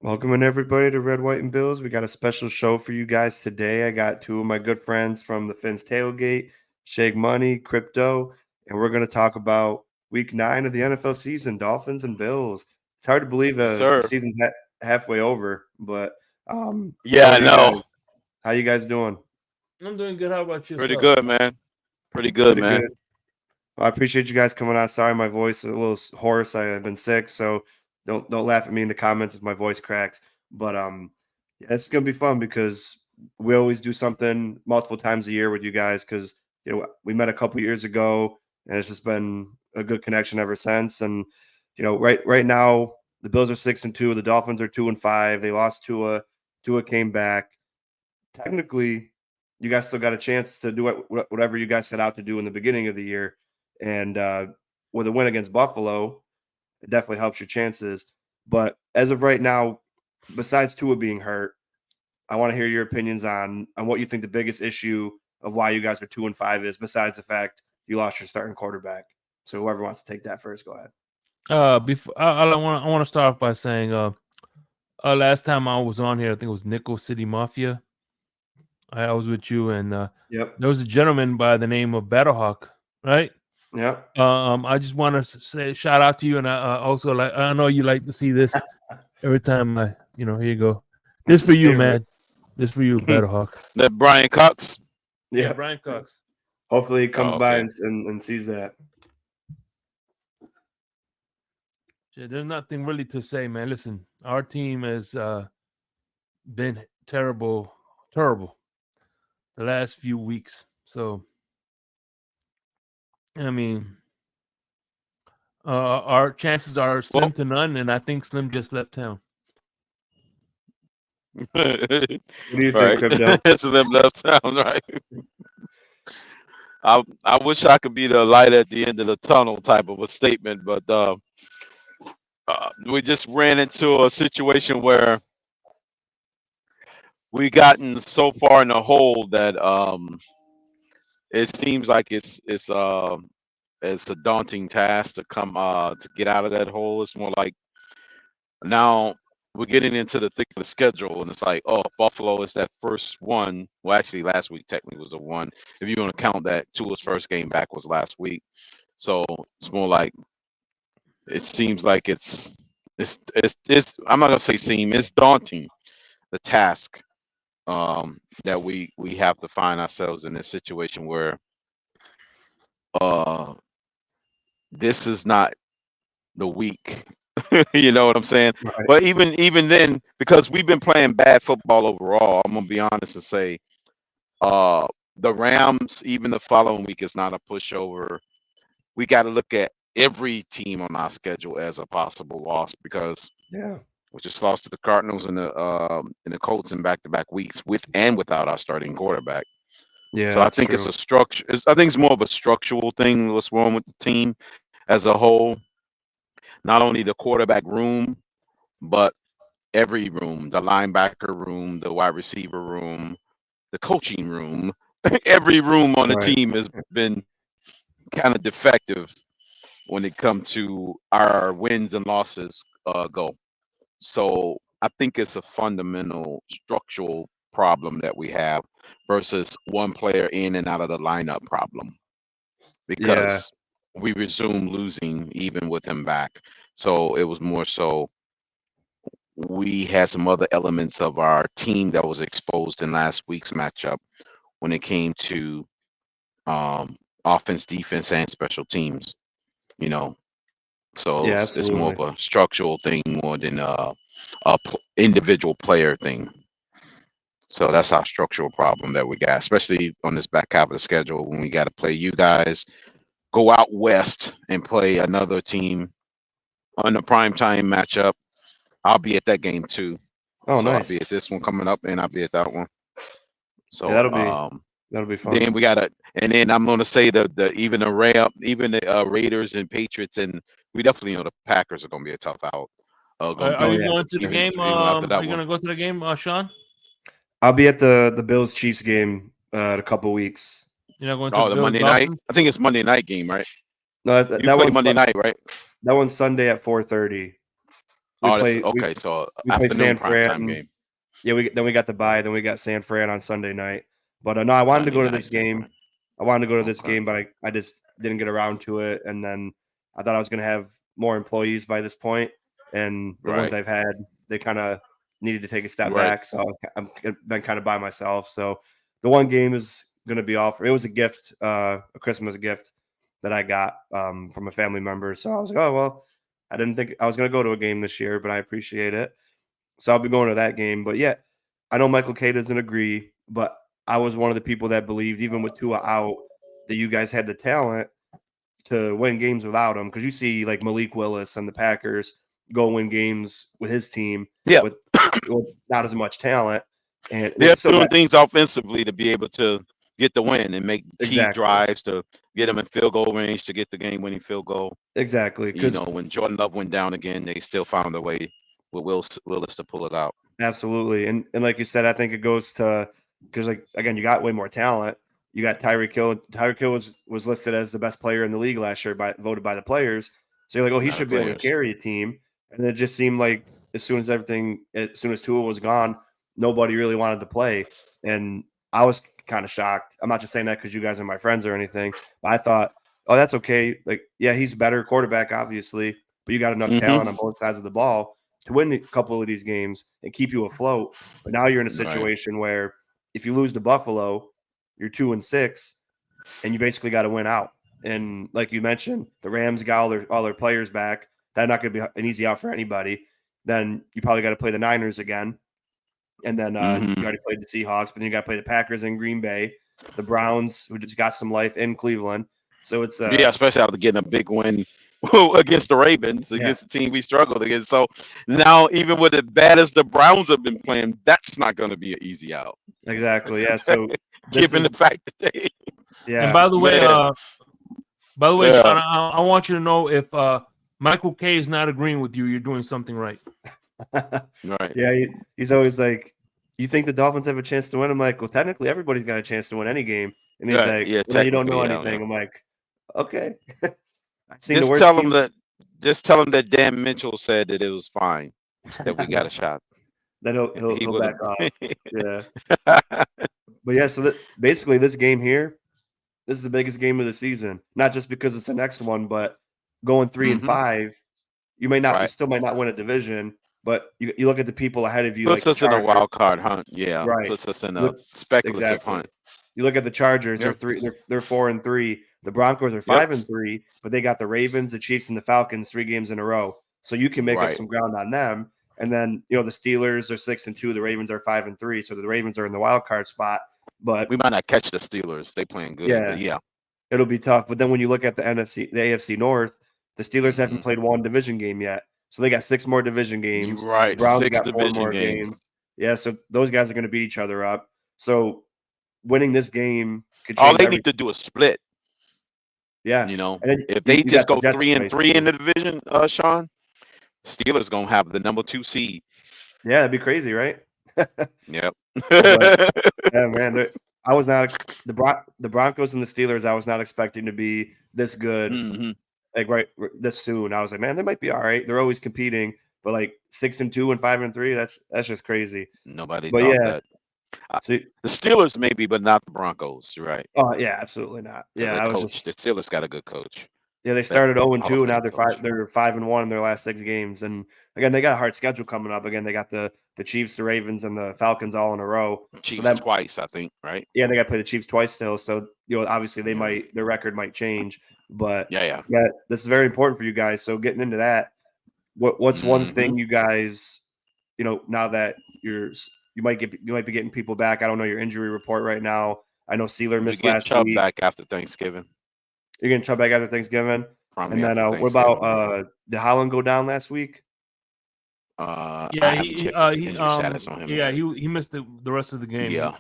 Welcome in everybody to Red, White, and Bills. We got a special show for you guys today. I got two of my good friends from the Fins Tailgate, Shake Money, Crypto, and we're going to talk about Week 9 of the NFL season, Dolphins and Bills. It's hard to believe the season's halfway over, but yeah, I know. How you guys doing? I'm doing good. How about you? Pretty good, man. Pretty good, man. Good. Well, I appreciate you guys coming on. Sorry, my voice is a little hoarse. I've been sick, so don't laugh at me in the comments if my voice cracks. But yeah, it's gonna be fun because we always do something multiple times a year with you guys because we met a couple years ago and it's just been a good connection ever since. And right now the Bills are 6-2, the Dolphins are 2-5. They lost Tua. Tua came back. Technically, you guys still got a chance to do whatever you guys set out to do in the beginning of the year. And with a win against Buffalo, it definitely helps your chances. But as of right now, besides Tua being hurt, I want to hear your opinions on what you think the biggest issue of why you guys are 2-5 is, besides the fact you lost your starting quarterback. So whoever wants to take that first, go ahead. Before I want to start off by saying, last time I was on here, I think it was Nickel City Mafia. I was with you, and there was a gentleman by the name of Battlehawk, right? Yeah. I just want to say shout out to you, and also I know you like to see this every time. Here you go. This for you, man. This for you, Battlehawk. That Brian Cox. Yeah, Brian Cox. Hopefully he comes by and sees that. Yeah, there's nothing really to say, man. Listen, our team has been terrible the last few weeks. So, I mean, our chances are slim to none, and I think Slim just left town. What do you think, Crypto? Slim left town, right? I wish I could be the light at the end of the tunnel type of a statement, but we just ran into a situation where we gotten so far in the hole that it seems like it's a daunting task to come to get out of that hole. It's more like now we're getting into the thick of the schedule, and it's like, oh, Buffalo is that first one. Well, actually, last week technically was the one. If you want to count that, Tua's first game back was last week. So it's more like it seems like it's. I'm not gonna say it's daunting, the task that we have to find ourselves in this situation where this is not the week. You know what I'm saying? Right. But even then, because we've been playing bad football overall, I'm gonna be honest and say the Rams, even the following week, is not a pushover. We got to look at every team on our schedule as a possible loss because we just lost to the Cardinals and the Colts in back-to-back weeks with and without our starting quarterback. Yeah. So I think it's a structure. I think it's more of a structural thing. What's wrong with the team as a whole? Not only the quarterback room, but every room, the linebacker room, the wide receiver room, the coaching room, every room on the team has been kind of defective when it comes to our wins and losses go. So I think it's a fundamental structural problem that we have versus one player in and out of the lineup problem because we resumed losing even with him back. So it was more so we had some other elements of our team that was exposed in last week's matchup when it came to offense, defense, and special teams. So it's more of a structural thing more than a individual player thing. So that's our structural problem that we got, especially on this back half of the schedule when we got to play you guys, go out west and play another team on the primetime matchup. I'll be at that game too. Oh, so nice. I'll be at this one coming up, and I'll be at that one. So that'll be fun. Then we gotta, and then I'm gonna say even the Raiders and Patriots, and we definitely know the Packers are gonna be a tough out. Are you going to the game? Are you gonna go to the game, Sean? I'll be at the Bills Chiefs game in a couple weeks. You're not going to Oh, the the Bills Monday night. Dolphins? I think it's Monday night game, right? No, You that play one's Monday night, right? that one's Sunday at 4:30. We Oh, that's play we okay. So we play afternoon San primetime Fran. game. Yeah, we got the bye. Then we got San Fran on Sunday night. But no, I wanted to Sunday go to night, this San game. Fran. I wanted to go to this Okay. game, but I just didn't get around to it. And then I thought I was going to have more employees by this point, and the ones Right. I've had, they kind of needed to take a step Right. back. So I'm been kind of by myself. So the one game is going to be off. It was a gift, a Christmas gift that I got from a family member. So I was like, oh well, I didn't think I was going to go to a game this year, but I appreciate it. So I'll be going to that game. But yeah, I know Michael K doesn't agree, but I was one of the people that believed, even with Tua out, that you guys had the talent to win games without him. Because you see, like Malik Willis and the Packers go win games with his team Yeah. with not as much talent, and they They're still doing got things offensively to be able to get the win and make key exactly, drives to get them in field goal range to get the game-winning field goal. exactly. You Because know, when Jordan Love went down again, they still found a way with Willis to pull it out. absolutely, and like you said, I think it goes to because like again, you got way more talent. You got Tyreek Hill. Tyreek Hill was listed as the best player in the league last year by voted by the players. So you're like, oh, he Not the should be able to players. carry a team. And it just seemed like as soon as Tua was gone, nobody really wanted to play. And I was kind of shocked. I'm not just saying that because you guys are my friends or anything, but I thought, oh, that's okay. Like, yeah, he's a better quarterback, obviously, but you got enough talent on Mm-hmm. both sides of the ball to win a couple of these games and keep you afloat. But now you're in a Right. situation where if you lose to Buffalo, you're 2-6, and you basically got to win out. And like you mentioned, the Rams got all their players back. That's not going to be an easy out for anybody. Then you probably got to play the Niners again, and then you Mm-hmm. already played the Seahawks, but then you got to play the Packers in Green Bay, the Browns, who just got some life in Cleveland. So it's Yeah, especially after getting a big win against the Ravens, yeah, against the team we struggled against. So now, even with as bad as the Browns have been playing, that's not going to be an easy out, exactly. Yeah. So this given is the fact that they, And yeah. man, by the way, yeah, Sean, I want you to know if Michael K is not agreeing with you, you're doing something right. right. Yeah, he's always like, "You think the Dolphins have a chance to win?" I'm like, "Well, technically, everybody's got a chance to win any game." And he's Yeah, like, yeah, "Well, then you don't know technically, yeah, yeah. anything." I'm like, "Okay." I've seen the Just worst tell them teams. that. Just tell them that Dan Mitchell said that it was fine, that we got a shot. Then He he'll would back off. Yeah, have. but yeah. So basically, this game here, this is the biggest game of the season. Not just because it's the next one, but going 3-5, you Right. still might not win a division, but you look at the people ahead of you, like Puts the us in a Chargers. wild card hunt. Yeah, Right. puts us in You a look speculative exactly. hunt. You look at the Chargers, Yep. they're 4-3. The Broncos are Yep. 5-3, but they got the Ravens, the Chiefs, and the Falcons 3 games in a row. So you can make up Right. some ground on them. And then the Steelers are 6-2, the Ravens are 5-3. So the Ravens are in the wild card spot. But We might not catch the Steelers. They playing good, but yeah, yeah. it'll be tough. But then when you look at the AFC North, the Steelers haven't Hmm. played one division game yet. So they got 6 more division You're games. The right. Browns 6 got 4 division more games. games. Yeah, so those guys are going to beat each other up. So winning this game could All change they need everything. to do is split. Yeah. You know, And then if they you just got the go Jets to three and play three in too. the division, Sean, Steelers gonna have the number 2 seed. Yeah, it'd be crazy, right? Yep. But yeah, man, I was not the Broncos and the Steelers. I was not expecting to be this good, Hmm. like this soon. I was like, man, they might be all right. They're always competing, but like 6-2 and 5-3, that's just crazy. Nobody But thought yeah, that. Uh, so The Steelers maybe, but not the Broncos. You're right, oh yeah, absolutely not. because Yeah, the I was coach, just the Steelers got a good coach, yeah. They started Hall 0-2, of and now Fame coach. they're 5-1 in their last 6 games. And again, they got a hard schedule coming up. Again, they got the Chiefs, the Ravens, and the Falcons all in a row. So Chiefs that twice, I think. Right? yeah, they got to play the Chiefs twice still. So obviously Yeah. their record might change, but Yeah. Yeah. yeah, this is very important for you guys. So getting into that, what's one Hmm. thing you guys, now that you might be getting people back. I don't know your injury report right now. I know Sealer We missed get last Chubb week. back after Thanksgiving. You're getting Chubb back after Thanksgiving, and Probably then after what about Thanksgiving. Yeah. did Holland go down last week? I haven't checked his injury status on him yeah, yet. he missed the rest of the game. Yeah.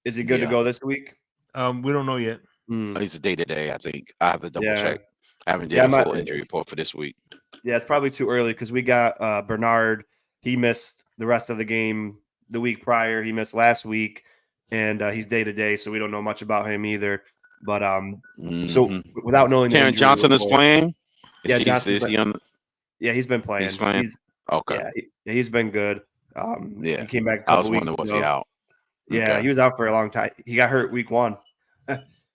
Is he good to Yeah. go this week? We don't know yet. He's a day to day. I think I have to double Yeah, check. I haven't yeah, did a full injury report for this week. yeah. It's probably too early because we got Bernard. He missed the rest of the game the week prior. He missed last week, and he's day to day, so we don't know much about him either. But so without knowing the Terrence injury Johnson is report, playing. yeah, Is Johnson's he on? yeah, he's been playing. He's playing. Okay. Yeah, he's been good. Yeah. He came back a I was couple weeks wondering, was he ago. out? Yeah, Okay. he was out for a long time. He got hurt week 1.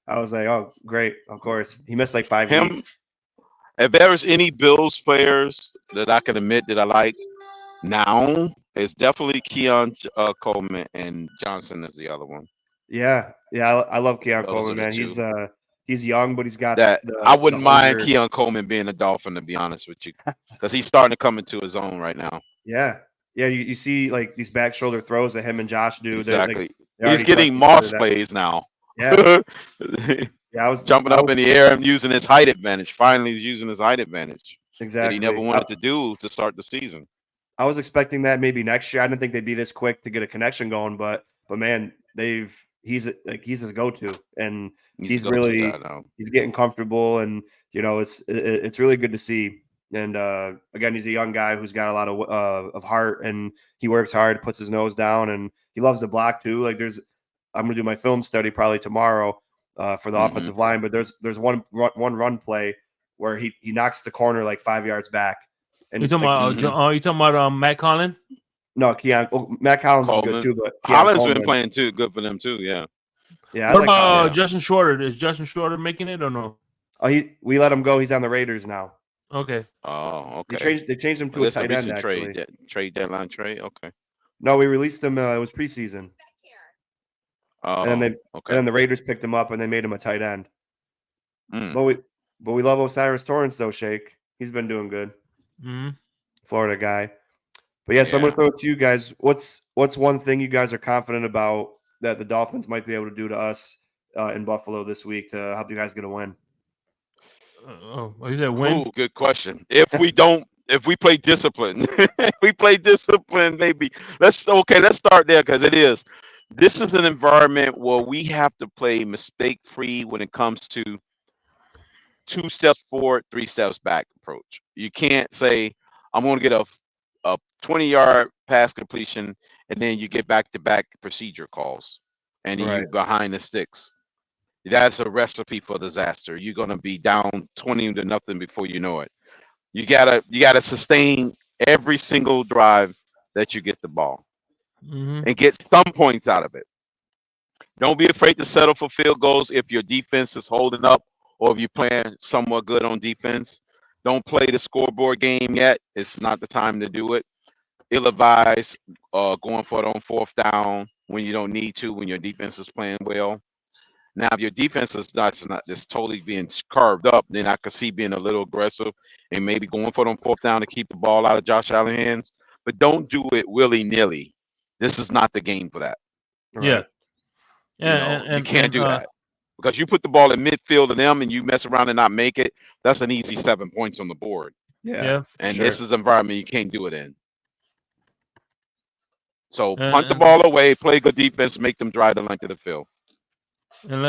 I was like, oh, great, of course. He missed like 5 Him. weeks. If there's any Bills players that I can admit that I like now, it's definitely Keon Coleman, and Johnson is the other one. Yeah, I love Keon Those are Coleman, the man. two. He's young, but he's got That I the wouldn't mind hunger. Keon Coleman being a Dolphin, to be honest with you, because he's starting to come into his own right now. Yeah, yeah. You see like these back shoulder throws that him and Josh do. Exactly. They He's already trust getting each Moss other. plays now. Yeah, yeah. Jumping up in the air and using his height advantage. Finally, he's using his height advantage that he never exactly. wanted to do to start the season. I was expecting that maybe next year. I didn't think they'd be this quick to get a connection going, but man, he's his go-to, and He's a he's go-to guy really now. he's getting comfortable, and it's really good to see. And again, he's a young guy who's got a lot of heart, and he works hard, puts his nose down, and he loves to block too. Like I'm gonna do my film study probably tomorrow for the offensive line, but there's one run play where he knocks the corner like 5 yards back. And You talking about? You talking about Matt Collin? No, Keon. Matt Collins Coleman. is good too, but Collins Coleman been playing too. Good for them too. Yeah. Yeah. What about Justin Shorter? Is Justin Shorter making it or no? Oh, we let him go. He's on the Raiders now. Okay. Oh, okay. They changed him to a tight end actually. Trade deadline trade. Okay. No, we released him. It was preseason. Oh, and then okay. And then the Raiders picked him up and they made him a tight end. Mm. But we love Osiris Torrance though, Shake. He's been doing good. Florida guy. But yes, I'm going to throw it to you guys. What's one thing you guys are confident about that the Dolphins might be able to do to us in Buffalo this week to help you guys get a win? You said win? Oh, good question. If we play discipline, if we play discipline, maybe let's start there because this is an environment where we have to play mistake free when it comes to 2 steps forward, 3 steps back approach. You can't say I'm going to get a 20-yard pass completion and then you get back-to-back procedure calls and then you behind the sticks. That's a recipe for disaster. You're going to be down 20-0 before you know it. You gotta sustain every single drive that you get the ball and get some points out of it. Don't be afraid to settle for field goals if your defense is holding up or if you're playing somewhat good on defense. Don't play the scoreboard game yet. It's not the time to do it. Ill-advised going for it on 4th down when you don't need to, when your defense is playing well. Now, if your defense is not just totally being carved up, then I could see being a little aggressive and maybe going for it on 4th down to keep the ball out of Josh Allen's hands. But don't do it willy-nilly. This is not the game for that. Yeah. You can't do that. Because you put the ball in midfield of them and you mess around and not make it, that's an easy 7 points on the board. Yeah. And this is an environment you can't do it in. So punt the ball away, play good defense, make them drive the length of the field. And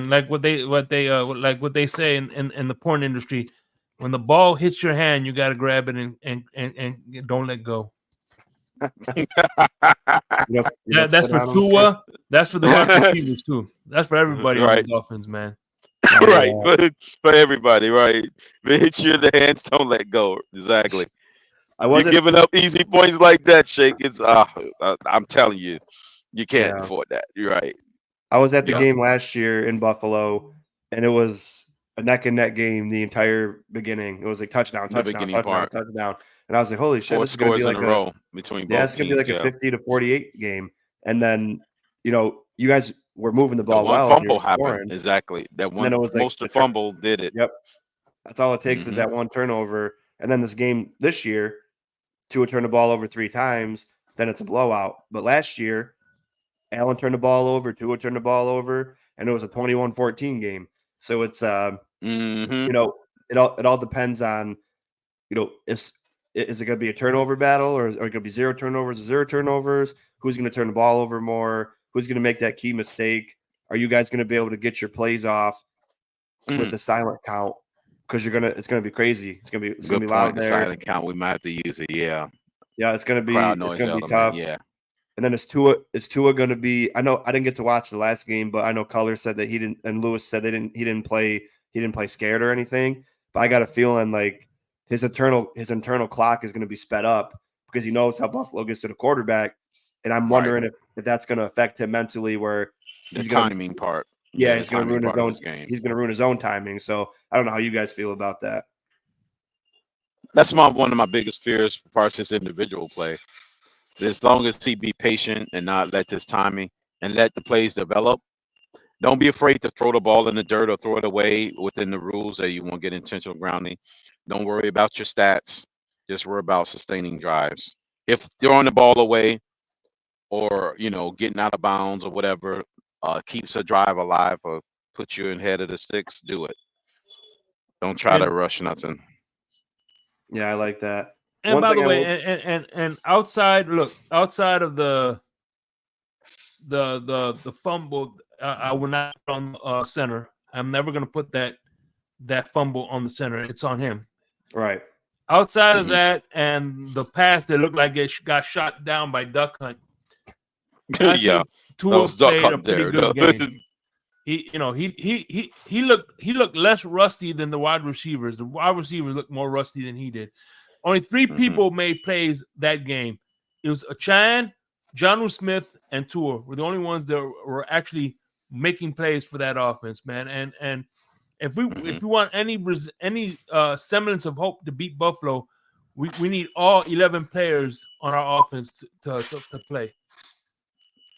like what they say in the porn industry, when the ball hits your hand, you got to grab it and don't let go. That's for Tua. That's for the wide receivers too. That's for everybody on the Dolphins, man. Right, for everybody, right? Make sure the hands don't let go. Exactly. You're giving up easy points like that, Shake. It's I'm telling you, you can't afford that. You're right. I was at the game last year in Buffalo, and it was a neck and neck game the entire beginning. It was like touchdown. And I was like, holy shit, this is going to be like a row between both it's going to be like a 50-48 game. And then, you guys were moving the ball well. One fumble happened. Exactly. That one, most of the fumble did it. Yep. That's all it takes is that one turnover. And then this year, Tua turned the ball over 3 times, then it's a blowout. But last year, Allen turned the ball over, Tua turned the ball over, and it was a 21-14 game. So it's it all depends on, is it going to be a turnover battle or is it going to be 0 turnovers? Who's going to turn the ball over more? Who's going to make that key mistake? Are you guys going to be able to get your plays off with the silent count? Because it's going to be crazy. It's going to be loud there. The silent count, we might have to use it. Yeah. Yeah, it's going to be tough. Yeah. And then is Tua going to be? I know I didn't get to watch the last game, but I know Color said that he didn't, and Lewis said he didn't play scared or anything. But I got a feeling like his internal clock is going to be sped up because he knows how Buffalo gets to the quarterback, and I'm Right. wondering if that's going to affect him mentally, where The he's going to timing part. yeah, The he's going to timing ruin his part of own his game. he's going to ruin his own timing. So I don't know how you guys feel about that. That's one of my biggest fears for Parsons' individual play. As long as he be patient and not let his timing and let the plays develop. Don't be afraid to throw the ball in the dirt or throw it away within the rules that you won't get intentional grounding. Don't worry about your stats. Just worry about sustaining drives. If throwing the ball away or getting out of bounds or whatever keeps a drive alive or puts you in head of the six, do it. Don't try to And rush nothing. Yeah, I like that. and One by thing the I way, will and outside of the fumble, I will not put on center. I'm never going to put that fumble on the center. It's on him. right. Outside of Mhm. that, and the pass that looked like it got shot down by Duck Hunt, I Yeah, think that Tua was Duck played a Hunt pretty there. good No, game. He looked less rusty than the wide receivers. The wide receivers looked more rusty than he did. Only 3 Mhm. people made plays that game. It was Achan, Jonnu Smith, and Tua were the only ones that were actually making plays for that offense, man. And if we Mhm. want any semblance of hope to beat Buffalo, we need all 11 players on our offense to play.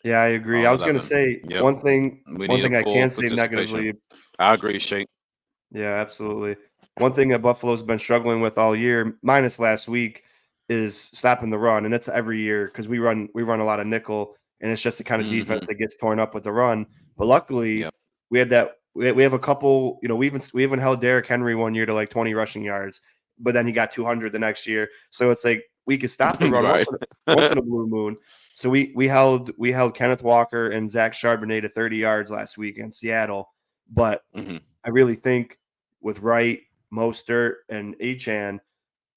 Yeah, I agree. I All was going to 11. say Yep. one thing. We One need a thing I full can say participation. negatively. I agree, Shake. Yeah, absolutely. One thing that Buffalo's been struggling with all year, minus last week, is stopping the run, and it's every year because we run a lot of nickel, and it's just the kind of defense Mhm. that gets torn up with the run. But luckily, Yep. we have a couple. We even held Derrick Henry one year to like 20 rushing yards, but then he got 200 the next year. So it's like we could stop the run Right. once in a blue moon. So we held Kenneth Walker and Zach Charbonnet to 30 yards last week in Seattle, but Mhm. I really think with Wright, Mostert, and Achan,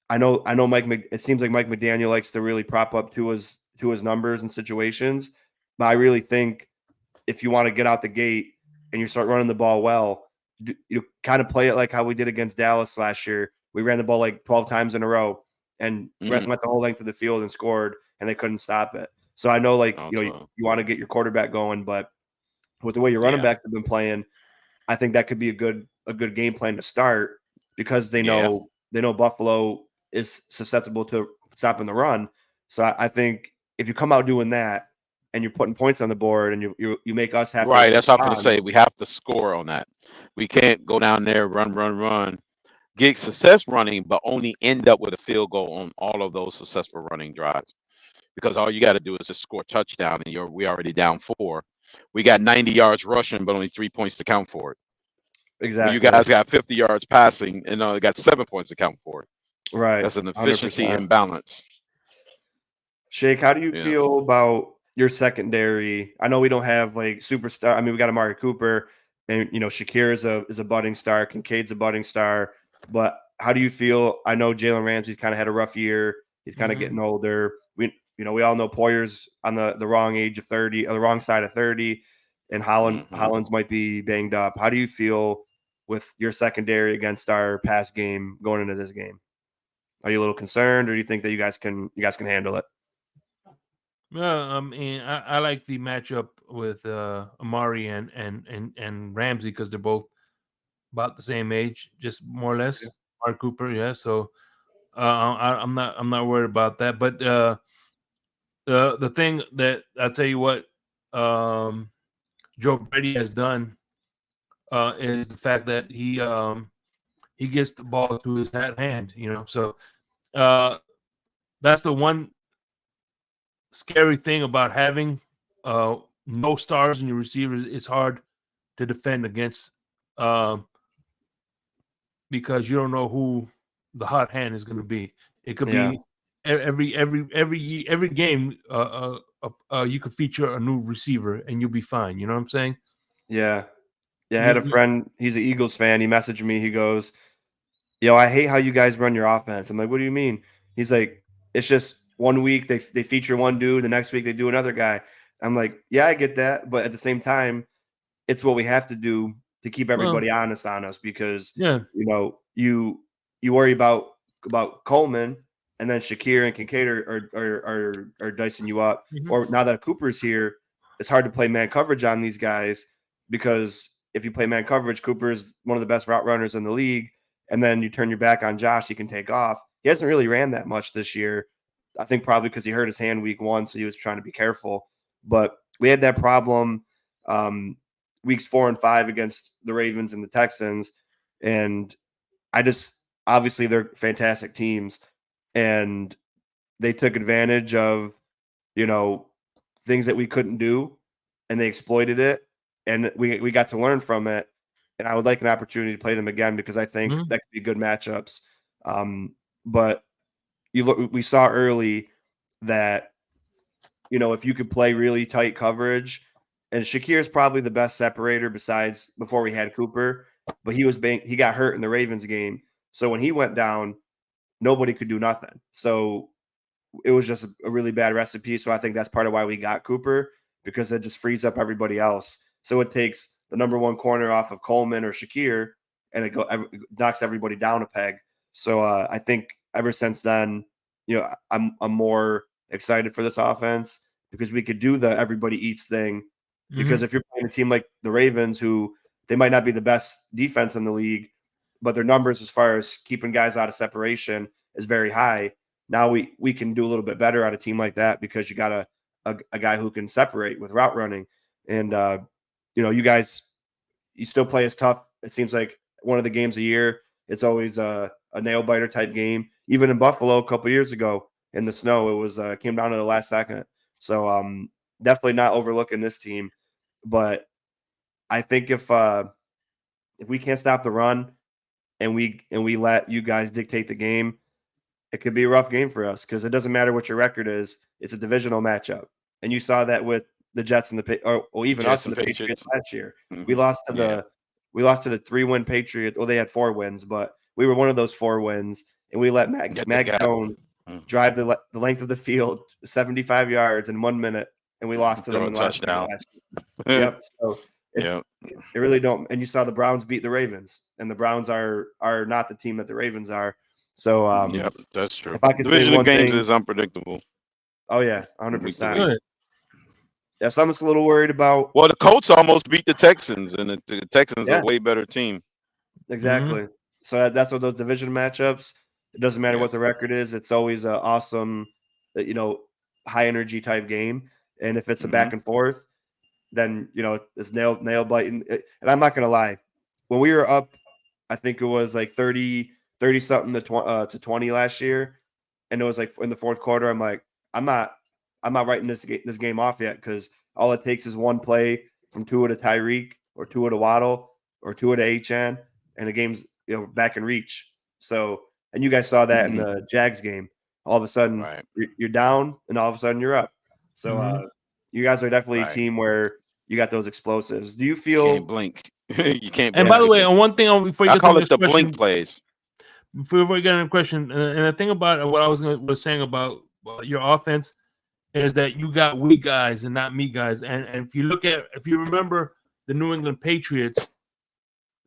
I know it seems like Mike McDaniel likes to really prop up to his numbers and situations, but I really think if you want to get out the gate and you start running the ball well, you kind of play it like how we did against Dallas last year. We ran the ball like 12 times in a row and went Mhm. the whole length of the field and scored, and they couldn't stop it. So I know, like, you Also, want to get your quarterback going, but with the way your running yeah, backs have been playing, I think that could be a good game plan to start because they yeah. know Buffalo is susceptible to stopping the run. So I think if you come out doing that and you're putting points on the board and you make us have to Right. That's what I'm gonna respond. say. We have to score on that. We can't go down there, run, run, run, get success running, but only end up with a field goal on all of those successful running drives. Because all you got to do is just score a touchdown, and we already down 4. We got 90 yards rushing, but only 3 points to count for it. Where you Exactly. guys got 50 yards passing, and got 7 points to count for it. Right. That's an efficiency 100%. imbalance. Shake, how do you Yeah. feel about your secondary? I know we don't have like superstar. I mean, we got Amari Cooper, and Shakir is a budding star. Kincaid's a budding star. But how do you feel? I know Jalen Ramsey's kind of had a rough year. He's kind of Mhm. getting older. We all know Poyer's on the wrong age of 30, or the wrong side of 30, and Hmm. Hollins might be banged up. How do you feel with your secondary against our pass game going into this game? Are you a little concerned, or do you think that you guys can handle it? Well, I mean, I like the matchup with Amari and Ramsey because they're both about the same age, just more or less. Mark Cooper, yeah. So I'm not worried about that. But the thing that I'll tell you what, Joe Brady has done is the fact that he gets the ball to his hand. So uh, that's the one scary thing about having uh, no stars in your receivers. It's hard to defend against um, because you don't know who the hot hand is going to be. It could Yeah. be every game. You could feature a new receiver and you'll be fine. You know what I'm saying? Yeah. Yeah, I You, had a you friend, he's an Eagles fan. He messaged me. He goes, "Yo, I hate how you guys run your offense." I'm like, "What do you mean?" He's like, "It's just one week they feature one dude, the next week they do another guy. I'm like, yeah, I get that, but at the same time, it's what we have to do to keep everybody honest on us because Yeah. you worry about Coleman and then Shakir and Kincaid are dicing you up. Mhm. Or now that Cooper's here, it's hard to play man coverage on these guys because if you play man coverage, Cooper is one of the best route runners in the league, and then you turn your back on Josh, he can take off. He hasn't really ran that much this year. I think probably because he hurt his hand week 1, so he was trying to be careful. But we had that problem weeks 4 and 5 against the Ravens and the Texans. And obviously they're fantastic teams and they took advantage of, things that we couldn't do and they exploited it. And we got to learn from it. And I would like an opportunity to play them again because I think that could be good matchups. But we saw early that, if you could play really tight coverage, and Shakir is probably the best separator besides before we had Cooper, but he got hurt in the Ravens game. So when he went down, nobody could do nothing. So it was just a really bad recipe. So I think that's part of why we got Cooper because it just frees up everybody else. So it takes the number one corner off of Coleman or Shakir, and it knocks everybody down a peg. So I think ever since then, I'm more excited for this offense because we could do the everybody eats thing. Because if you're playing a team like the Ravens, who they might not be the best defense in the league, but their numbers as far as keeping guys out of separation is very high. Now we can do a little bit better on a team like that because you got a guy who can separate with route running. And you guys, you still play as tough. It seems like one of the games a year. It's always a nail biter type game. Even in Buffalo a couple years ago in the snow, it was came down to the last second. So definitely not overlooking this team. But I think if we can't stop the run and we let you guys dictate the game, it could be a rough game for us because it doesn't matter what your record is. It's a divisional matchup. And you saw that with the Jets and or even Jets us and and the Patriots last year. Mhm. We lost to the 3-win Patriots. Well, they had 4 wins, but we were one of those 4 wins, and we let Mac Jones drive the length of the field 75 yards in 1 minute, and we lost to them in the last minute last year. Yep. So it really don't. And you saw the Browns beat the Ravens, and the Browns are not the team that the Ravens are. So yep, that's true. If I could say Division of one games thing, is unpredictable. oh yeah, Week to 100%. week. Yeah, so I'm just a little worried about. Well, the Colts almost beat the Texans, and the Texans are a way better team. Exactly. So that's what those division matchups. It doesn't matter what the record is. It's always an awesome, high energy type game. And if it's a back and forth, then it's nail biting. And I'm not gonna lie, when we were up, I think it was like 30 something to 20 last year, and it was like in the fourth quarter. I'm like, I'm not writing this game off yet because all it takes is one play from Tua to Tyreek or Tua to Waddle or Tua to HN, and the game's back in reach. So, and you guys saw that in the Jags game. All of a sudden, you're down, and all of a sudden you're up. So, you guys are definitely a team where you got those explosives. Do you feel? You can't blink. You can't. And by the way, on one thing before you I get call to it the blink plays. Before we get into the question, and the thing about what I was saying about your offense is that you got we guys and not me guys. And if you remember the New England Patriots,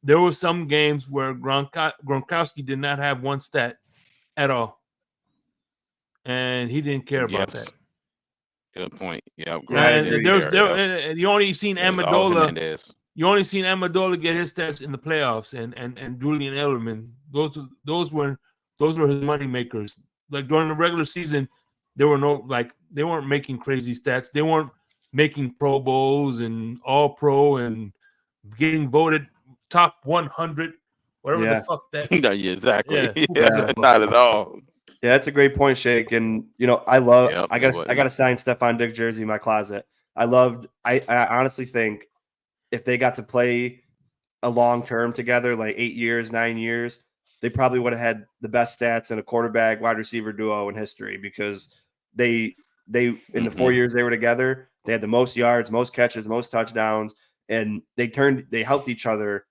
there were some games where Gronkowski did not have one stat at all, and he didn't care about that. Good point. Yeah, you only seen Amendola. You only seen Amendola get his stats in the playoffs, and Julian Edelman. Those were his money makers. Like during the regular season, there were they weren't making crazy stats. They weren't making Pro Bowls and All Pro and getting voted top 100, whatever the fuck that. Yeah, exactly. Yeah, not at all. Yeah, that's a great point, Shake. And I love. I got a signed Stephon Diggs jersey in my closet. I honestly think if they got to play a long term together, like 8 years, 9 years, they probably would have had the best stats in a quarterback wide receiver duo in history because they in the 4 years they were together, they had the most yards, most catches, most touchdowns, and they helped each other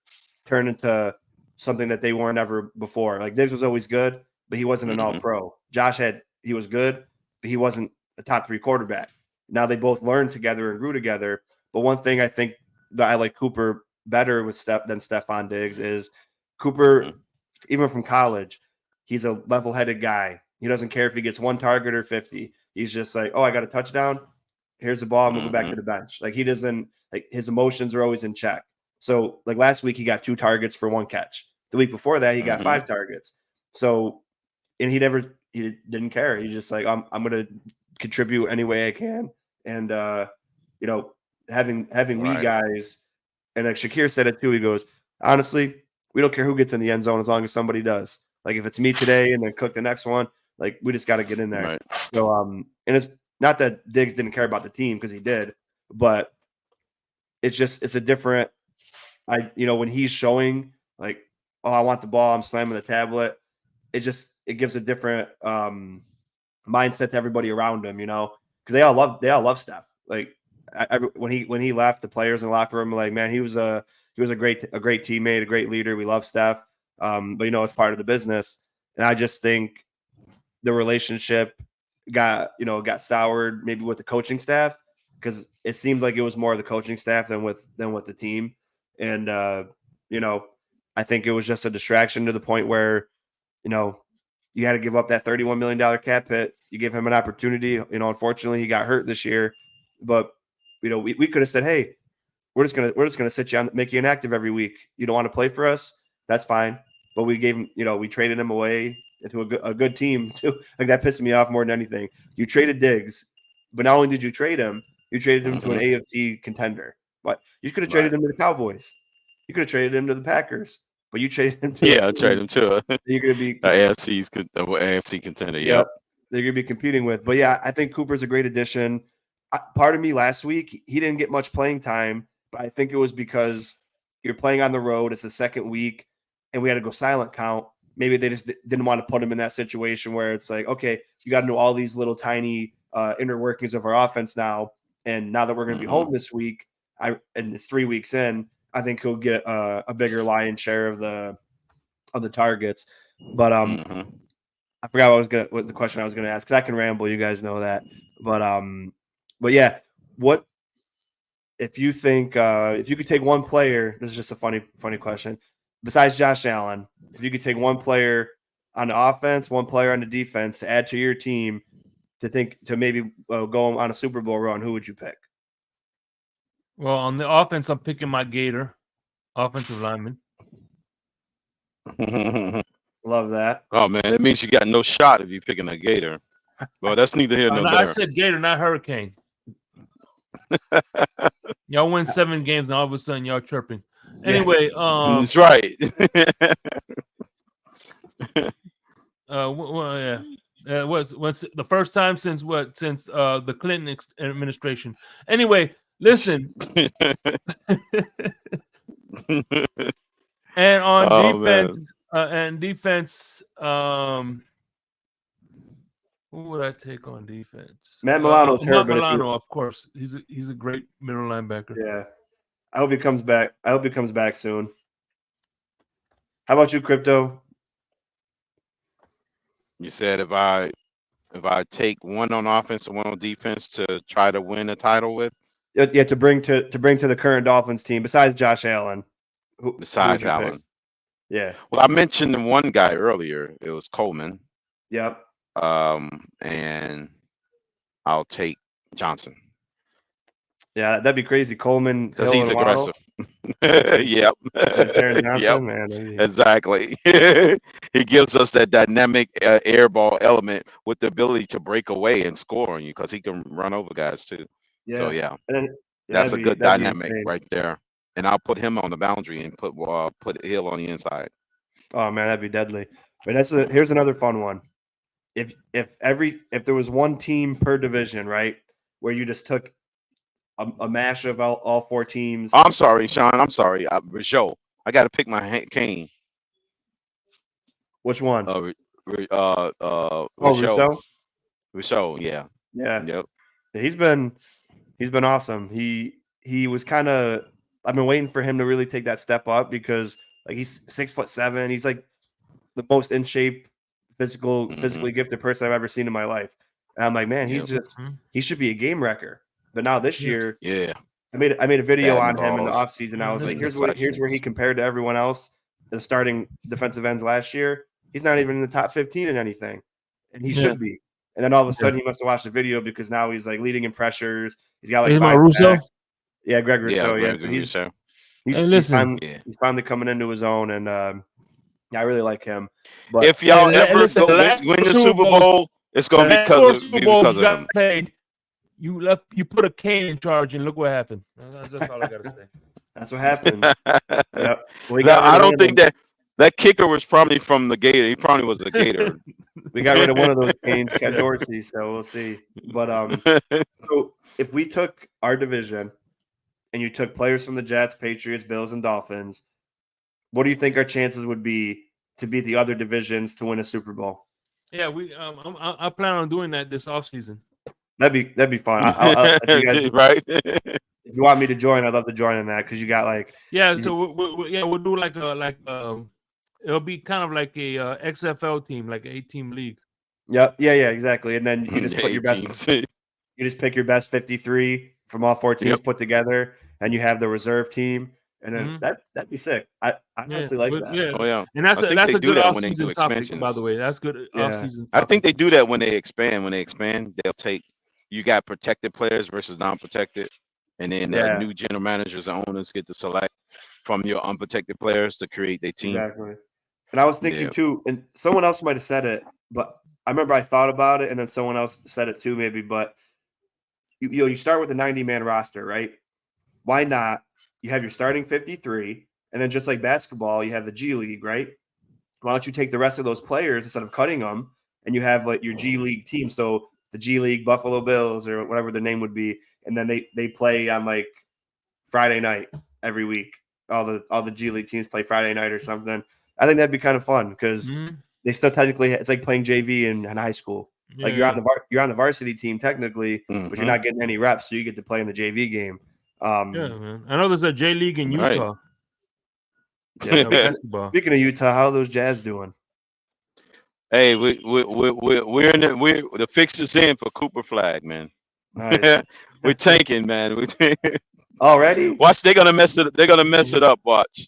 turn into something that they weren't ever before. Like Diggs was always good, but he wasn't an all pro. Josh he was good, he wasn't a top 3 quarterback. Now they both learned together and grew together. But one thing I think that I like Cooper better with than Stephon Diggs is Cooper, even from college, he's a level-headed guy. He doesn't care if he gets 1 target or 50. He's just like, oh, I got a touchdown. Here's the ball. I'm gonna go back to the bench. Like he doesn't like his emotions are always in check. So like last week he got 2 targets for 1 catch. The week before that he got 5 targets. So and he didn't care. He's just like I'm gonna contribute any way I can. And you know, having league guys, and like Shakir said it too. He goes, honestly, we don't care who gets in the end zone as long as somebody does. Like if it's me today and then Cook the next one, like we just got to get in there. Right. So and it's not that Diggs didn't care about the team because he did, but it's a different. When he's showing like, oh, I want the ball, I'm slamming the tablet. It gives a different mindset to everybody around him, because they all love Steph. Like when he left, the players in the locker room were like, man, he was a great teammate, a great leader. We love Steph, but it's part of the business. And I just think the relationship got soured maybe with the coaching staff because it seemed like it was more of the coaching staff than with the team. And I think it was just a distraction to the point where you had to give up that $31 million cap hit. You gave him an opportunity. Unfortunately, he got hurt this year. But we could have said, hey, we're just gonna sit you on, make you inactive every week. You don't want to play for us? That's fine. But we gave him, we traded him away into a good team too. Like that pissed me off more than anything. You traded Diggs, but not only did you trade him, you traded him to an AFC contender. But you could have traded him to the Cowboys. You could have traded him to the Packers, but you traded him to trade him to you're going to be AFC contender. Yep. They're going to be competing with. But yeah, I think Cooper's a great addition. Part of me last week, he didn't get much playing time, but I think it was because you're playing on the road. It's the second week, and we had to go silent count. Maybe they just didn't want to put him in that situation where it's like, okay, you got to know all these little tiny inner workings of our offense now. And now that we're going to be home this week, and it's 3 weeks in, I think he'll get a bigger lion's share of the targets. But I forgot what the question I was gonna ask because I can ramble. You guys know that. But yeah, what if you think if you could take one player? This is just a funny question. Besides Josh Allen, if you could take one player on the offense, one player on the defense to add to your team to maybe go on a Super Bowl run, who would you pick? Well, on the offense, I'm picking my Gator, offensive lineman. Love that. Oh man, it means you got no shot if you're picking a Gator. Well, that's neither here nor there. I said Gator, not Hurricane. Y'all win 7 games, and all of a sudden y'all chirping. Anyway, that's right. Well, yeah, was the first time since the Clinton administration. Anyway, listen. And on defense, who would I take on defense? Matt Milano's hurt. Matt Milano, of course. He's a great middle linebacker. Yeah. I hope he comes back soon. How about you, Crypto? You said if I take one on offense and one on defense to try to win a title with? Yeah, to bring to the current Dolphins team besides Josh Allen. Besides Allen. Pick? Yeah. Well, I mentioned one guy earlier. It was Coleman. Yep. And I'll take Johnson. Yeah, that'd be crazy. Coleman, because he's aggressive. Yep. Johnson, yep. Man, exactly. He gives us that dynamic air ball element with the ability to break away and score on you because he can run over guys too. Yeah. So yeah, then, that's a good dynamic right there. And I'll put him on the boundary and put Hill on the inside. Oh man, that'd be deadly. But here's another fun one. If there was one team per division, right, where you just took a mash of all 4 teams. I'm sorry, Sean. I'm sorry, Rizzo. I got to pick my Kane. Which one? Rizzo. Rizzo, yeah. Yeah. Yep. He's been awesome. He was kind of. I've been waiting for him to really take that step up because like he's 6'7". He's like the most in shape, physically gifted person I've ever seen in my life. And I'm like, man, Yep. he should be a game wrecker. But now this year, Yeah. I made a video Batting on him in the balls, offseason. I was like, late here's where he deflections. compared to everyone else, the starting defensive ends last year. He's not even in the top 15 in anything, and he should be. And then all of a sudden, he must have watched the video because now he's like leading in pressures. He's got like Is my 5 Russo? sacks. Yeah, Greg Rousseau. Yeah, Greg so Rousseau. he's Hey, listen. finally coming into his own, and I really like him. But If y'all ever listen, go the last win the Super Super Bowls- Bowl, it's gonna be The last four because Super Bowls of you got him. played. You put a Kane in charge, and look what happened. That's all I gotta say. that's what happened. Yeah. Well, No, I don't think that kicker was probably from the Gator. He probably was a Gator. we got rid of one of those Canes, Ken Dorsey. So we'll see. But so if we took our division and you took players from the Jets, Patriots, Bills, and Dolphins, what do you think our chances would be to beat the other divisions to win a Super Bowl? Yeah, I plan on doing that this offseason. That'd be fun. I'll, if you guys, Right? if you want me to join, I'd love to join in that because you got like So we'll do it'll be kind of like a XFL team, like an 8-team league. yeah, exactly. And then you just put your best. You just pick your best 53 from all 4 teams put together, and you have the reserve team, and then that'd be sick. I honestly like that. Yeah. Oh yeah. And that's a good off-season topic, expansions. by the way. That's good off-season. I think they do that when they expand. When they expand, they'll take you got protected players versus non-protected, and then new general managers and owners get to select from your unprotected players to create their team. Exactly. And I was thinking too, and someone else might have said it, but I remember I thought about it, and then someone else said it too, maybe. But you start with a 90-man roster, right? Why not? You have your starting 53, and then just like basketball, you have the G League, right? Why don't you take the rest of those players instead of cutting them, and you have like your G League team? So the G League Buffalo Bills or whatever the name would be, and then they play on like Friday night every week. All the G League teams play Friday night or something. I think that'd be kind of fun because they still technically it's like playing JV in high school. Yeah, like you're on the varsity team technically, but you're not getting any reps, so you get to play in the JV game. Yeah, man. I know there's a J League in Utah. Yeah, basketball. Speaking of Utah, how are those Jazz doing? Hey, we're the fix is in for Cooper Flag, man. Nice. We're tanking, man. Already? Watch, they're gonna mess it. They're gonna mess it up. Watch,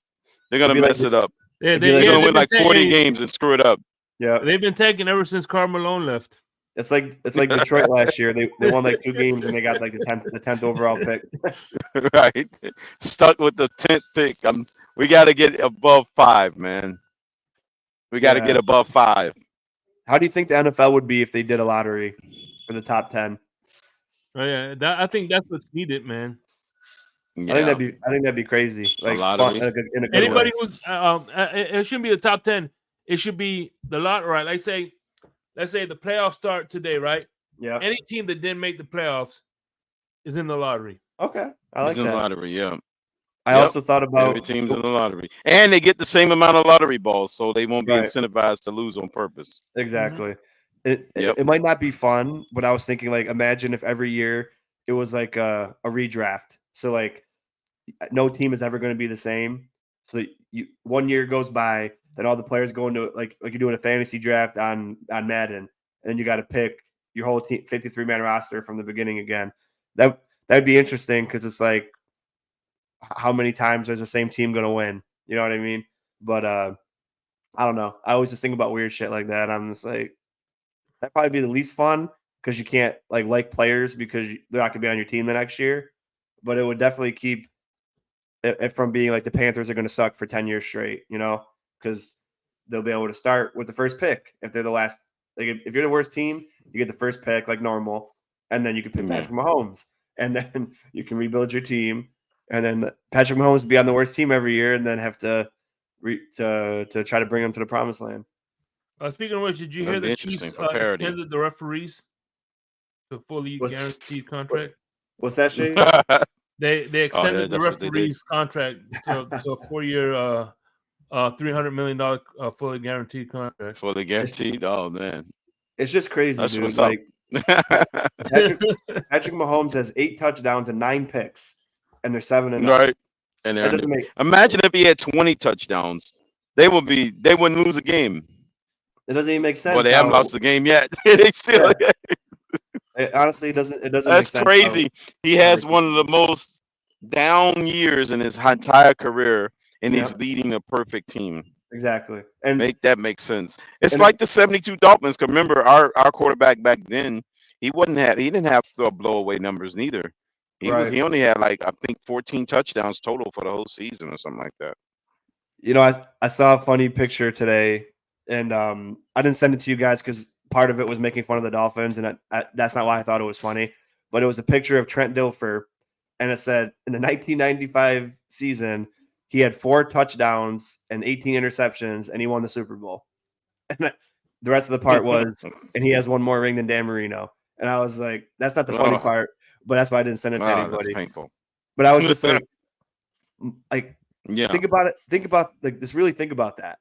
they're gonna mess it up. Yeah, they're gonna win like 40 games and screw it up. Yeah, they've been tanking ever since Karl Malone left. It's like Detroit last year. They won like 2 games and they got like the 10th overall pick. Right, stuck with the 10th pick. We got to get above 5, man. We got to get above 5. How do you think the NFL would be if they did a lottery for the top 10? Oh yeah, I think that's what's needed, man. Yeah. I think that'd be crazy. Like lottery. In a good Anybody way. who's it shouldn't be the top 10. It should be the lottery. Right? Let's say the playoffs start today, right? Yeah. Any team that didn't make the playoffs is in the lottery. Okay, I like that. In the lottery, yeah. I also thought about every team's in the lottery, and they get the same amount of lottery balls, so they won't be incentivized to lose on purpose. Exactly. It might not be fun, but I was thinking like, imagine if every year it was like a redraft. So like, no team is ever going to be the same. So one year goes by, then all the players go into like you're doing a fantasy draft on Madden, and then you got to pick your whole team 53-man roster from the beginning again. That'd be interesting because it's like, how many times is the same team going to win? You know what I mean? But I don't know. I always just think about weird shit like that. I'm just like, that'd probably be the least fun because you can't like players because they're not going to be on your team the next year. But it would definitely keep it from being like the Panthers are going to suck for 10 years straight, you know, because they'll be able to start with the first pick if they're the last. Like if you're the worst team, you get the first pick like normal, and then you can pick Patrick Mahomes, and then you can rebuild your team. And then Patrick Mahomes would be on the worst team every year, and then have to try to bring him to the promised land. Speaking of which, did you hear the Chiefs extended the referees to fully guaranteed contract? What's that, Shane? They extended the referees' contract to a 4-year, $300 million fully guaranteed contract. Fully guaranteed? Oh man, it's just crazy, that's dude. What's like Patrick Mahomes has 8 touchdowns and 9 picks. And they're 7-0. Right. And imagine if he had 20 touchdowns. They wouldn't lose a game. It doesn't even make sense. Well, they haven't lost the game yet. They still Honestly, it doesn't make That's sense. crazy. He how they has keep one of the most down years in his entire career, and he's Yep, leading a perfect team. exactly. And Make sense. It's it's like the 72 Dolphins. 'Cause remember, our quarterback back then, he didn't have the blowaway numbers neither. right. He only had like I think 14 touchdowns total for the whole season or something like that. I saw a funny picture today, and I didn't send it to you guys because part of it was making fun of the Dolphins, and that's not why I thought it was funny. But it was a picture of Trent Dilfer, and it said in the 1995 season he had 4 touchdowns and 18 interceptions, and he won the Super Bowl. And the rest of the part was, and he has one more ring than Dan Marino. And I was like, that's not the funny Oh, part, but that's why I didn't send it to that's anybody. painful. But I was just like, Yeah, think about it. Think about like this. Really think about that.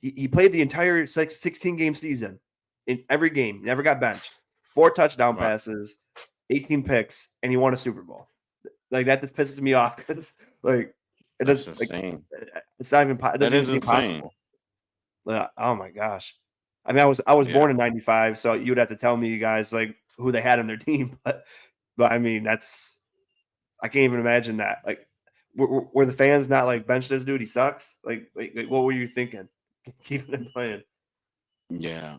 He played the entire 16 game season in every game. Never got benched. 4 touchdown right. passes, 18 picks, and he won a Super Bowl. Like that just pisses me off because like it That's does like insane. it's not even it That doesn't even is seem insane. possible. Oh my gosh. I mean, I was Yeah, born in '95, so you'd have to tell me, you guys, like who they had on their team. But I mean, I can't even imagine that. Like, were the fans not like bench this dude? He sucks. Like what were you thinking? Keeping him playing. yeah.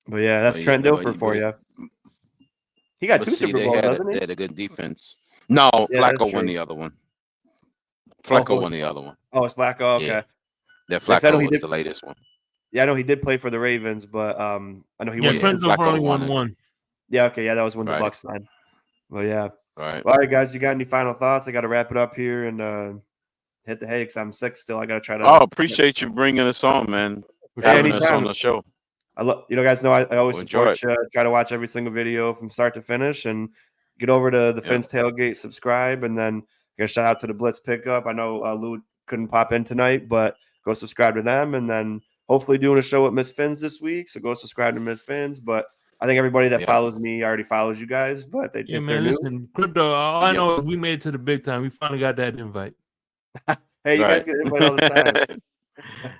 But yeah, that's Trent Dilfer for you. He got But 2 see, Super Bowls, doesn't they he? had a good defense. No, Yeah, that's Flacco won true. the other one. Oh, Flacco won the other one. it's Flacco. Yeah, Okay. that Yes, I know Flacco he was did. the latest one. Yeah, I know he did play for the Ravens, but I know he Yeah, won Yeah, Super Trent Dilfer Bowl. only Flacco won won it. one. Yeah, okay, yeah, that was when the Right, Bucks signed. Well, yeah. right. Well, all right, guys, you got any final thoughts? I got to wrap it up here and hit the hay because I'm sick still. I got to try Oh, to. appreciate you bringing us on, man. For Hey, Having sure. us on anytime. the show. Guys know I always We'll enjoy support it. you. Try to watch every single video from start to finish and get over to the Yep. Fins Tailgate, subscribe, and then shout out to the Blitz Pickup. I know Lou couldn't pop in tonight, but go subscribe to them, and then hopefully doing a show with Miss Fins this week. So go subscribe to Miss Fins. But I think everybody that Yep. follows me already follows you guys. But Yeah, if they're man. new, Listen, crypto. All I Yep. know is we made it to the big time. We finally got that invite. hey, you guys Right. get an invite all the time.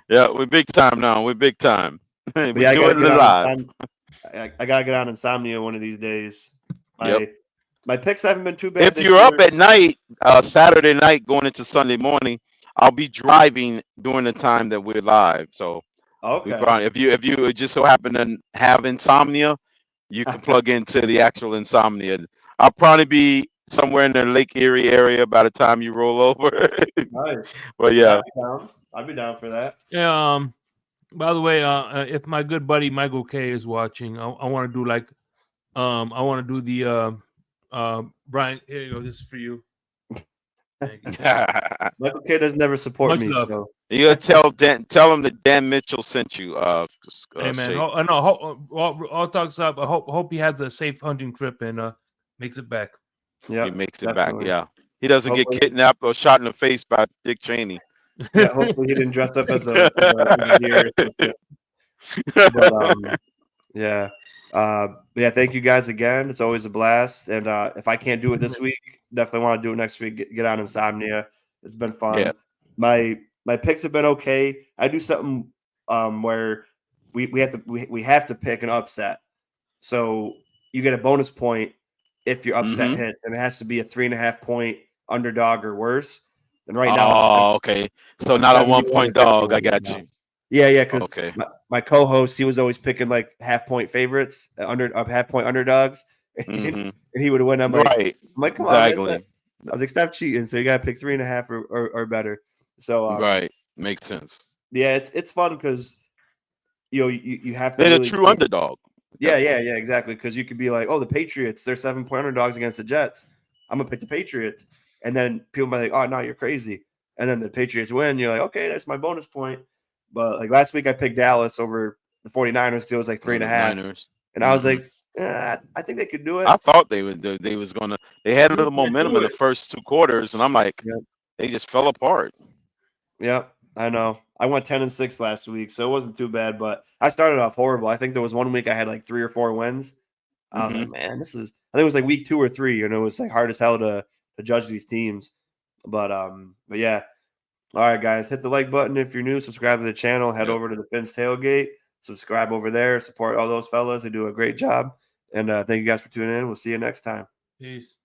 Yeah, we're big time now. We're big time. But We yeah, I do gotta it get on live. I gotta get on Insomnia one of these days. Yep. My picks haven't been too bad If this you're year. up at night, Saturday night going into Sunday morning, I'll be driving during the time that we're live. So we Okay. probably if you just so happen to have insomnia, you can plug into the actual insomnia. I'll probably be somewhere in the Lake Erie area by the time you roll over. Nice. But Yeah, yeah, I'd be down for that. Yeah. By the way, if my good buddy Michael K is watching, I want to do like, I want to do the Brian. Here you go. This is for you. Thank you. Michael K doesn't never support Much me, love. so you gotta tell him that Dan Mitchell sent you. Hey man, Shake. all talks up. I hope he has a safe hunting trip and makes it back. yeah, He makes it back. definitely. Yeah, he doesn't get Hopefully, kidnapped or shot in the face by Dick Cheney. yeah, hopefully he didn't dress up as a deer or something. But yeah. Yeah, thank you guys again. It's always a blast. And if I can't do it this week, definitely want to do it next week. Get on Insomnia. It's been fun. Yeah. My picks have been okay. I do something where we have to pick an upset. So you get a bonus point if your upset Mhm. hits, and it has to be a 3.5 point underdog or worse. And right now, Oh, okay. So I'm not a 71 or 1 point dog. I 51 right got now. you. Yeah, because Okay. my co-host, he was always picking like half-point favorites, half-point underdogs, Mhm. and he would win. Right. I'm like, come on, man. Exactly. I was like, stop cheating. So you got to pick 3.5 or better. So Right. Makes sense. yeah, it's fun because you have to They're the really true underdog at yeah, that point. exactly. Because you could be like, oh, the Patriots, they're 7-point underdogs against the Jets. I'm gonna pick the Patriots, and then people might be like, oh no, you're crazy. And then the Patriots win. You're like, okay, that's my bonus point. But like last week, I picked Dallas over the 49ers because it was like Or the 3.5, Niners. and I was Mhm. like, I think they could do it. I thought they would. They was gonna. They had a You little can't momentum do in the it. first 2 quarters, and I'm like, Yep, they just fell apart. yep, I know. I went 10-6 last week, so it wasn't too bad. But I started off horrible. I think there was one week I had like 3 or 4 wins. I was like, Mhm. man, this is. I think it was like week 2 or 3, and it was like hard as hell to judge these teams. But yeah. All right, guys, hit the like button if you're new. Subscribe to the channel. Head Yep. over to the Fins Tailgate. Subscribe over there. Support all those fellas. They do a great job. And thank you guys for tuning in. We'll see you next time. Peace.